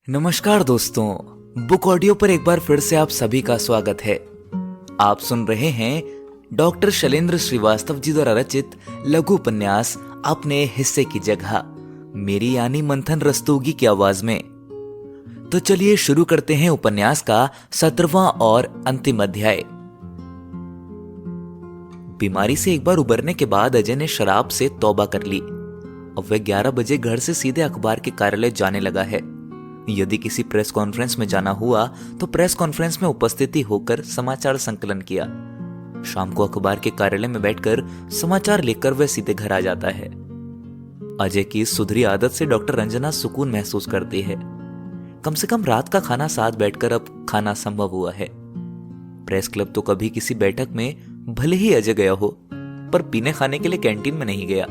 नमस्कार दोस्तों, book audio पर एक बार फिर से आप सभी का स्वागत है। आप सुन रहे हैं डॉक्टर शैलेंद्र श्रीवास्तव जी द्वारा रचित लघु उपन्यास अपने हिस्से की जगह, मेरी यानी मंथन रस्तोगी की आवाज में। तो चलिए शुरू करते हैं उपन्यास का 17वां और अंतिम अध्याय। बीमारी से एक बार उबरने के बाद अजय ने शराब से तौबा कर ली। अब वह 11 बजे घर से सीधे अखबार के कार्यालय जाने लगा है। यदि किसी प्रेस कॉन्फ्रेंस में जाना हुआ तो प्रेस कॉन्फ्रेंस में उपस्थिति होकर समाचार संकलन किया। शाम को अखबार के कार्यालय में बैठकर समाचार लेकर वह सीधे घर आ जाता है। अजय की इस सुधरी आदत से डॉक्टर रंजना सुकून महसूस करती है। कम से कम रात का खाना साथ बैठकर अब खाना संभव हुआ है। प्रेस क्लब तो कभी किसी बैठक में भले ही अजय गया हो, पर पीने खाने के लिए कैंटीन में नहीं गया।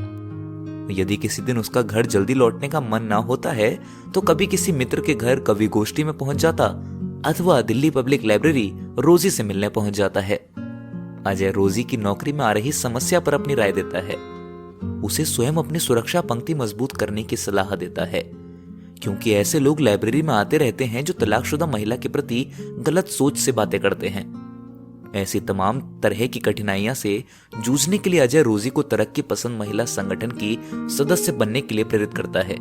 यदि किसी दिन उसका घर जल्दी लौटने का मन ना होता है तो कभी किसी मित्र के घर कवि गोष्ठी में पहुंच जाता अथवा दिल्ली पब्लिक लाइब्रेरी रोजी से मिलने पहुंच जाता है। अजय रोजी की नौकरी में आ रही समस्या पर अपनी राय देता है। उसे स्वयं अपनी सुरक्षा पंक्ति मजबूत करने की सलाह देता है, क्योंकि ऐसे लोग लाइब्रेरी में आते रहते हैं जो तलाकशुदा महिला के प्रति गलत सोच से बातें करते हैं। ऐसी तमाम तरह की कठिनाइयां से जूझने के लिए अजय रोजी को तरक्की पसंद महिला संगठन की सदस्य बनने के लिए प्रेरित करता है।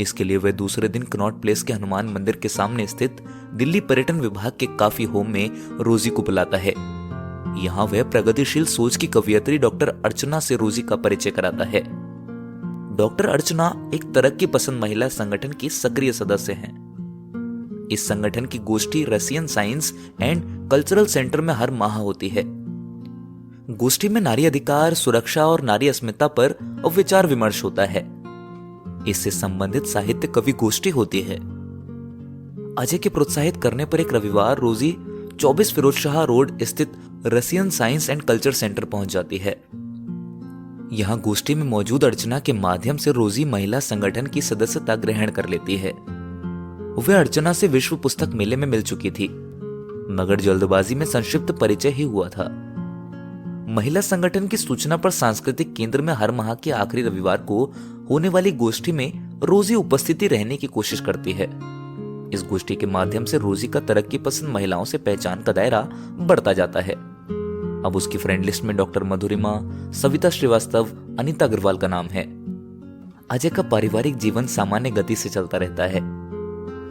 इसके लिए वह दूसरे दिन कनॉट प्लेस के हनुमान मंदिर के सामने स्थित दिल्ली पर्यटन विभाग के काफी होम में रोजी को बुलाता है। यहाँ वह प्रगतिशील सोच की कवयित्री डॉक्टर अर्चना से रोजी का परिचय कराता है। डॉक्टर अर्चना एक तरक्की पसंद महिला संगठन की सक्रिय सदस्य हैं। इस संगठन की गोष्ठी Russian science and cultural centre में हर माह होती है। गोष्ठी में नारी अधिकार, सुरक्षा और नारी अस्मिता पर विचार विमर्श होता है। इससे संबंधित साहित्य कवि गोष्ठी होती है। अजय के प्रोत्साहित करने पर एक रविवार रोजी 24 फिरोज शाह रोड स्थित Russian science and culture centre पहुंच जाती है। यहां गोष्ठी में मौजूद अर्चना के माध्यम से रोजी महिला संगठन की सदस्यता ग्रहण कर लेती है। वह अर्चना से विश्व पुस्तक मेले में मिल चुकी थी, मगर जल्दबाजी में संक्षिप्त परिचय ही हुआ था। महिला संगठन की सूचना पर सांस्कृतिक केंद्र में हर माह के आखिरी रविवार को होने वाली गोष्ठी में रोजी उपस्थिति रहने की कोशिश करती है। इस गोष्ठी के माध्यम से रोजी का तरक्की पसंद महिलाओं से पहचान का दायरा बढ़ता जाता है। अब उसकी फ्रेंड लिस्ट में डॉक्टर मधुरिमा, सविता श्रीवास्तव, अनीता अग्रवाल का नाम है। अजय का पारिवारिक जीवन सामान्य गति से चलता रहता है।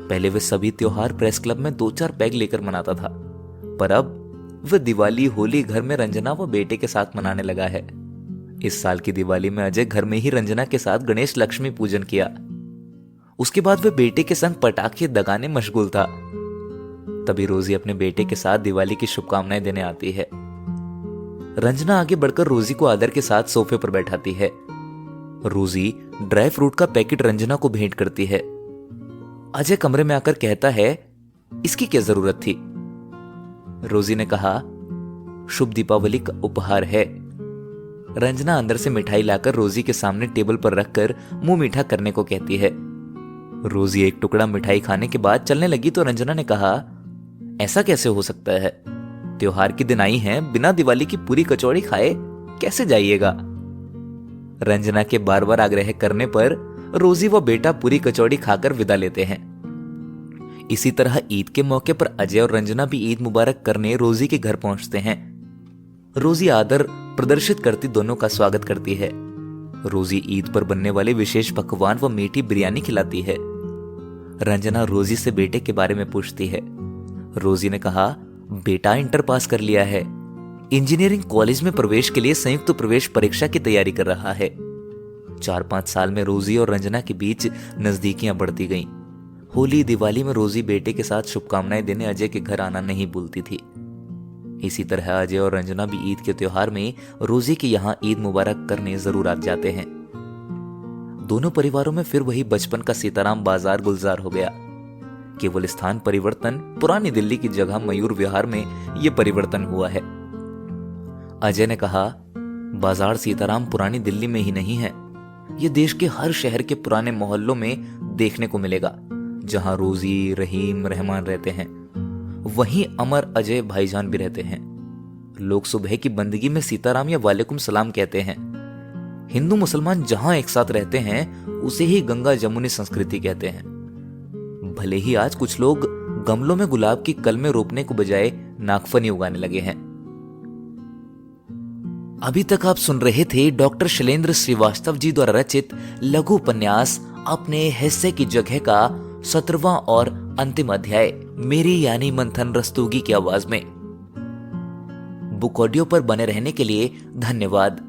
पहले वह सभी त्योहार प्रेस क्लब में 2-4 पैग लेकर मनाता था, पर अब वह दिवाली, होली घर में रंजना व बेटे के साथ मनाने लगा है। इस साल की दिवाली में अजय घर में ही रंजना के साथ गणेश लक्ष्मी पूजन किया। उसके बाद वह बेटे के संग पटाखे दगाने मशगूल था। तभी रोजी अपने बेटे के साथ दिवाली की शुभकामनाएं देने आती है। रंजना आगे बढ़कर रोजी को आदर के साथ सोफे पर बैठाती है। रोजी ड्राई फ्रूट का पैकेट रंजना को भेंट करती है। अजय कमरे में आकर कहता है, इसकी क्या जरूरत थी? रोजी ने कहा, शुभ दीपावली का उपहार है। रंजना अंदर से मिठाई लाकर रोजी के सामने टेबल पर रखकर मुंह मीठा करने को कहती है। रोजी एक टुकड़ा मिठाई खाने के बाद चलने लगी तो रंजना ने कहा, ऐसा कैसे हो सकता है? त्योहार के दिन आई हैं, बिना दिवाली की पूरी कचौड़ी खाए कैसे जाइएगा? रंजना के बार बार आग्रह करने पर रोजी व बेटा पूरी कचौड़ी खाकर विदा लेते हैं। इसी तरह ईद के मौके पर अजय और रंजना भी ईद मुबारक करने रोजी के घर पहुंचते हैं। रोजी आदर प्रदर्शित करती दोनों का स्वागत करती है। रोजी ईद पर बनने वाले विशेष पकवान व मीठी बिरयानी खिलाती है। रंजना रोजी से बेटे के बारे में पूछती है। रोजी ने कहा, बेटा इंटर पास कर लिया है, इंजीनियरिंग कॉलेज में प्रवेश के लिए संयुक्त प्रवेश परीक्षा की तैयारी कर रहा है। 4-5 साल में रोजी और रंजना के बीच नजदीकियां बढ़ती गईं। होली, दिवाली में रोजी बेटे के साथ शुभकामनाएं देने अजय के घर आना नहीं भूलती थी। इसी तरह अजय और रंजना भी ईद के त्योहार में रोजी के यहाँ ईद मुबारक करने जरूर आ जाते हैं। दोनों परिवारों में फिर वही बचपन का सीताराम बाजार गुलजार हो गया। केवल स्थान परिवर्तन, पुरानी दिल्ली की जगह मयूर विहार में यह परिवर्तन हुआ है। अजय ने कहा, बाजार सीताराम पुरानी दिल्ली में ही नहीं है, ये देश के हर शहर के पुराने मोहल्लों में देखने को मिलेगा। जहां रोजी, रहीम, रहमान रहते हैं, वहीं अमर, अजय भाईजान भी रहते हैं। लोग सुबह की बंदगी में सीताराम या वालेकुम सलाम कहते हैं। हिंदू मुसलमान जहां एक साथ रहते हैं उसे ही गंगा जमुनी संस्कृति कहते हैं। भले ही आज कुछ लोग गमलों में गुलाब की कलमें रोपने को बजाय नागफनी उगाने लगे हैं। अभी तक आप सुन रहे थे डॉक्टर शैलेंद्र श्रीवास्तव जी द्वारा रचित लघु उपन्यास अपने हिस्से की जगह का 17वां और अंतिम अध्याय, मेरी यानी मंथन रस्तोगी की आवाज में। बुक ऑडियो पर बने रहने के लिए धन्यवाद।